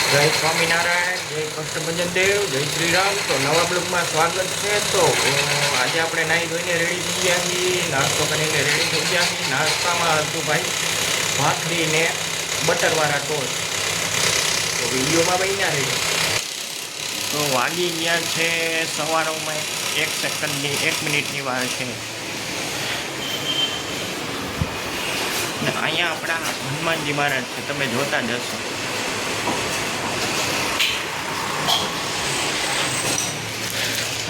જય સ્વામિનારાયણ, જય કષ્ટભંજન દેવ, જય શ્રી રામ। તો નવા બ્લોગમાં સ્વાગત છે। તો આજે આપણે નાહી ધોઈને રેડી થઈ ગયા છીએ, નાસ્તો કરીને રેડી થઈ ગયા છીએ। નાસ્તામાં હતું ભાઈ ભાખરી ને બટરવાળા ટોસ્ટ। તો વિડીયોમાં બન્યા રહેજો। તો વાગી ગયા છે સવારમાં 1 સેકન્ડની 1 મિનિટની વાર છે ને અહીંયા આપણા હનુમાનજી મહારાજ છે, તમે જોતા જ હશો।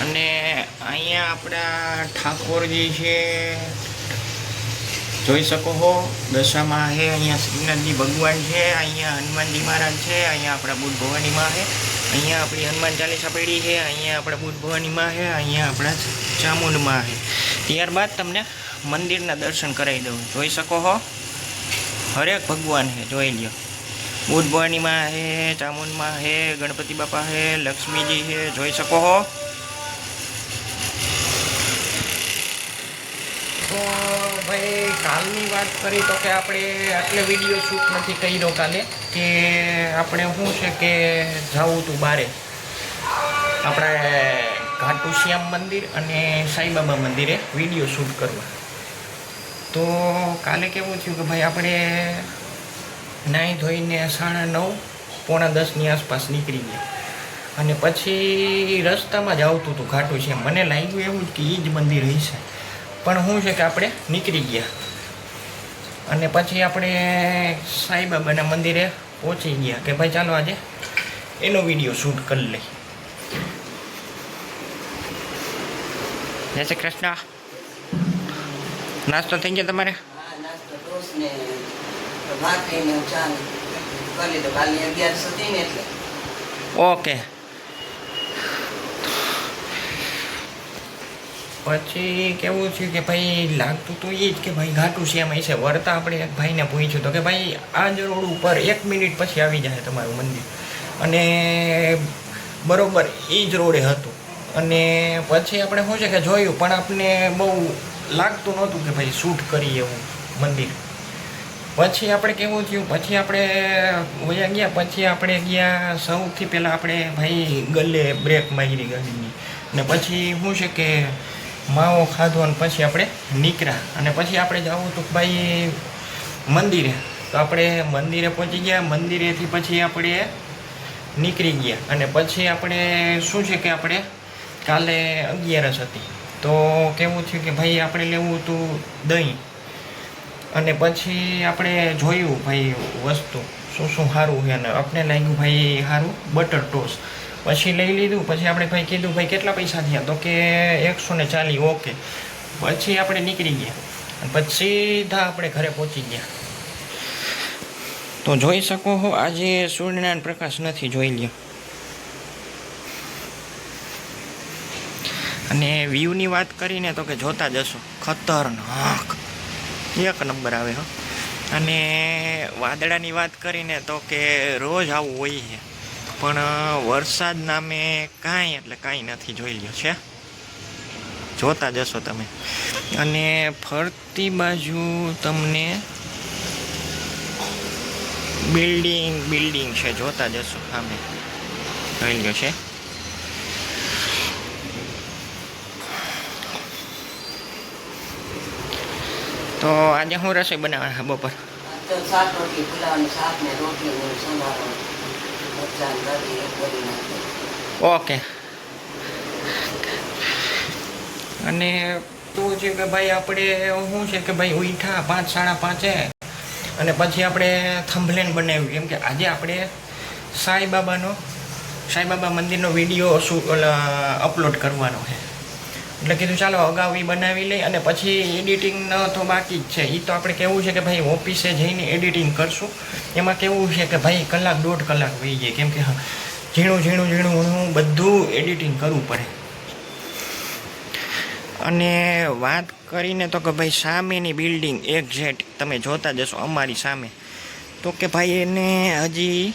અને અહીંયા આપણા ઠાકોરજી છે, જોઈ શકો છો દશામાં છે। અહીંયા શ્રીનાથજી ભગવાન છે, અહીંયા હનુમાનજી મહારાજ છે, અહીંયા આપણા બુદ્ધ ભવાની માં છે, અહીંયા આપણી હનુમાન ચાલીસા પડી છે, અહીંયા આપણા બુદ્ધ ભવાની માં છે, અહીંયા આપણા ચામુંડ માં છે। ત્યારબાદ તમને મંદિરના દર્શન કરાવી દઉં। જોઈ શકો છો હરેક ભગવાન છે, જોઈ લ્યો। બુદ્ધ ભવાની માં છે, ચામુંડ માં છે, ગણપતિ બાપા છે, લક્ષ્મીજી છે, જોઈ શકો છો। તો ભાઈ કાલની વાત કરી તો કે આપણે એટલે વિડીયો શૂટ નથી કર્યો કાલે, કે આપણે શું છે કે જવું હતું બારે આપણે ઘાટુ શ્યામ મંદિર અને સાંઈબાબા મંદિરે વિડીયો શૂટ કરવા। તો કાલે કેવું થયું કે ભાઈ આપણે નાહી ધોઈને 9:30 પોણા 10ની આસપાસ નીકળી ગયા, અને પછી રસ્તામાં જ આવતું હતું ઘાટુ શ્યામ। મને લાગ્યું એવું જ કે એ જ મંદિર હશે, પણ શું છે કે આપણે નીકળી ગયા અને પછી આપણે સાંઈબાબાના મંદિરે પહોંચી ગયા કે ભાઈ ચાલો આજે એનો વિડીયો શૂટ કરી લઈ। જય શ્રી કૃષ્ણ। નાસ્તો થઈ ગયો તમારે? ઓકે। પછી કેવું થયું કે ભાઈ લાગતું તો એ જ કે ભાઈ ઘાટુ શ્યામ હશે। વળતા આપણે એક ભાઈને પૂછ્યું તો કે ભાઈ આ જ રોડ ઉપર 1 મિનિટ પછી આવી જાય તમારું મંદિર, અને બરોબર એ જ રોડે હતું। અને પછી આપણે શું છે કે જોયું, પણ આપણે બહુ લાગતું નહોતું કે ભાઈ શૂટ કરીએ એવું મંદિર। પછી આપણે કેવું થયું, પછી આપણે વયા ગયા, પછી આપણે ગયા સૌથી પહેલાં આપણે ભાઈ ગલ્લે બ્રેક મારી ગાડીની, ને પછી શું છે કે માવો ખાધો, અને પછી આપણે નીકળ્યા। અને પછી આપણે જવું હતું ભાઈ મંદિરે, તો આપણે મંદિરે પહોંચી ગયા। મંદિરેથી પછી આપણે નીકળી ગયા, અને પછી આપણે શું છે કે આપણે કાલે 11 હતી, તો કેવું થયું કે ભાઈ આપણે લેવું હતું દહીં, અને પછી આપણે જોયું ભાઈ વસ્તુ શું શું સારું છે, અને આપણે લાગ્યું ભાઈ સારું બટર ટોસ્ટ, પછી લઈ લીધું। પછી આપણે ભાઈ કીધું ભાઈ કેટલા પૈસા થયા, તો કે 140। ઓકે। પછી આપણે નીકળી ગયા, અને પછી સીધા આપણે ઘરે પહોંચી ગયા। તો જોઈ શકો છો આજે સૂર્યનારાયણ પ્રકાશ નથી, જોઈ લ્યો। અને વ્યૂની વાત કરીને તો કે જોતા જશો, ખતરનાક 1 નંબર આવે હો। અને વાદળાની વાત કરીને તો કે રોજ આવું હોય છે, પણ વરસાદ નામે કાંઈ એટલે કાંઈ નથી, જોઈ લ્યો છે, જોતા જશો તમે। અને ફરતી બાજુ તમને બિલ્ડિંગ છે, જોતા જશો સામે, જોઈ લ્યો છે। તો આજે શું રસોઈ બનાવવાના બપોર? ઓકે। અને શું છે કે ભાઈ આપણે શું છે કે ભાઈ ઉઠ્યા 5 5:30, અને પછી આપણે થંભલેન બનાવ્યું, કેમ કે આજે આપણે સાંઈબાબા મંદિરનો વિડીયો અપલોડ કરવાનો છે, એટલે કીધું ચાલો અગાઉ એ બનાવી લઈ, અને પછી એડિટિંગનો તો બાકી જ છે। એ તો આપણે કેવું છે કે ભાઈ ઓફિસે જઈને એડિટિંગ કરશું, એમાં કેવું છે કે ભાઈ 1-1.5 કલાક વહી જાય, કેમ કે ઝીણું બધું એડિટિંગ કરવું પડે। અને વાત કરીને તો કે ભાઈ સામેની બિલ્ડિંગ એક્ઝેક્ટ તમે જોતા જશો અમારી સામે, તો કે ભાઈ એને હજી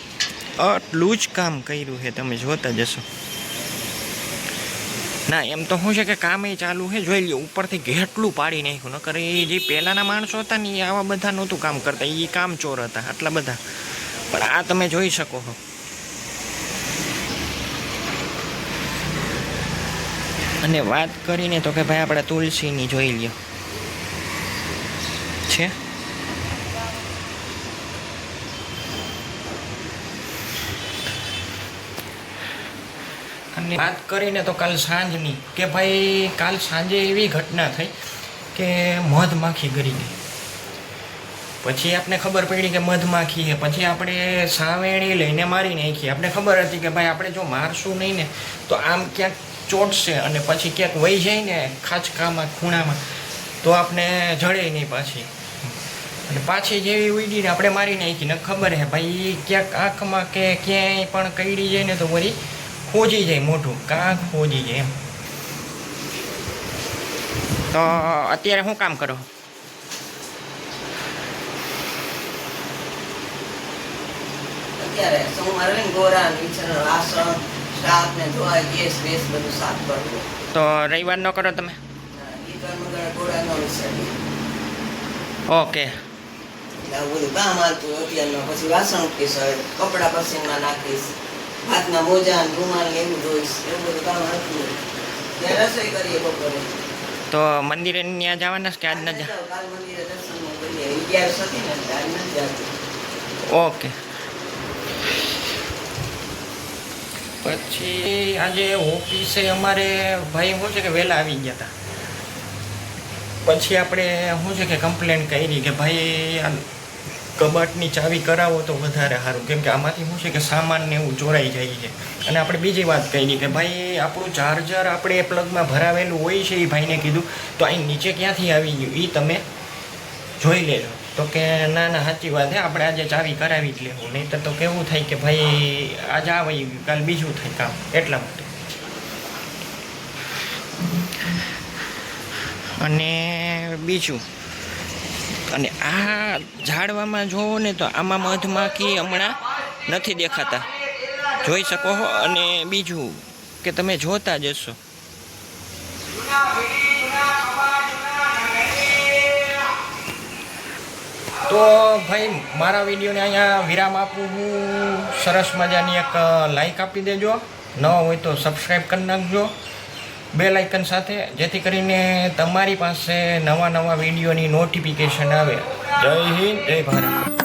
આટલું જ કામ કર્યું છે, તમે જોતા જશો। ના એમ તો શું છે કે કામ એ ચાલુ છે, જોઈ લ્યો। ઉપરથી કેટલું પાડી નાખ્યું, નકર એ જે પહેલાંના માણસો હતા ને એ આવા બધા નહોતું કામ કરતા, એ કામ ચોર હતા આટલા બધા, પણ આ તમે જોઈ શકો છો। અને વાત કરીને તો કે ભાઈ આપણે તુલસીની જોઈ લ્યો છે. અને વાત કરીને તો કાલ સાંજની કે ભાઈ કાલ સાંજે એવી ઘટના થઈ કે મધમાખી ગરી ગઈ. પછી આપણે ખબર પડી કે મધમાખી છે. પછી આપણે સાવેણી લઈને મારી નાખી. આપણે ખબર હતી કે ભાઈ આપણે જો મારશું નહીં ને તો આમ ક્યાંક ચોટશે અને પછી ક્યાંક વહી જાય ને ખાંચકામાં ખૂણામાં તો આપણે જડે નહીં પાછી. અને પાછી જેવી ઉડીને આપણે મારી નાખી ને ખબર હે ભાઈ ક્યાંક આંખમાં કે ક્યાંય પણ કઈડી જાય ને તો વળી ખોજી જાય મોઢું કાંક ખોજી જાય એમ. તો અત્યારે શું કામ કરો? અત્યારે સોમવારે ગોરા નીચેનો આસન શાક ને ધોવા ગેસ વેસ બધું સાફ કરવું. તો રવિવાર ન કરો તમે? ગોળાનો વિસર્જન ઓકે. એટલે આવું બધું કામ આવતું અત્યારનો. પછી વાસણ ઉઠીશ, કપડા પસીનમાં નાખીશ, હાથના મોજા ને રૂમાલ ને એવું ધોઈશ, એવું બધું કામ આવતું. ત્યાં રસોઈ કરીએ બપોરે. તો મંદિરે ત્યાં જવાના કે આજ ન જા? કાલ મંદિરે દર્શન કરીએ. 11 હતી ને આજ નથી જતી. ઓકે. પછી આજે ઓફિસે અમારે ભાઈ શું છે કે વહેલા આવી ગયા હતા. પછી આપણે શું છે કે કમ્પ્લેન કરી કે ભાઈ આ કબાટની ચાવી કરાવો તો વધારે સારું, કેમ કે આમાંથી શું છે કે સામાન ને એવું ચોરાઈ જાય છે. અને આપણે બીજી વાત કરી કે ભાઈ આપણું ચાર્જર આપણે પ્લગમાં ભરાવેલું હોય છે, એ ભાઈને કીધું તો અહીં નીચે ક્યાંથી આવી ગયું એ તમે જોઈ લેજો. તો કે ના ના સાચી વાત છે, આપણે આજે ચાવી કરાવી જ લેવું, નહીં તો કેવું થાય કે ભાઈ આજે આવી ગયું કાલ બીજું થાય કામ. એટલા માટે. અને બીજું, અને આ ઝાડવામાં જોવો ને તો આમાં મધમાખી હમણાં નથી દેખાતા, જોઈ શકો છો. અને બીજું કે તમે જોતા જશો તો ભાઈ મારા વિડીયોને અહીંયા વિરામ આપું હું. સરસ મજાની એક લાઈક આપી દેજો, ન હોય તો સબસ્ક્રાઈબ કરી નાખજો બેલ આઇકન સાથે, જેથી કરીને તમારી પાસે નવા નવા વિડીયોની નોટિફિકેશન આવે. જય હિન્દ, જય ભારત.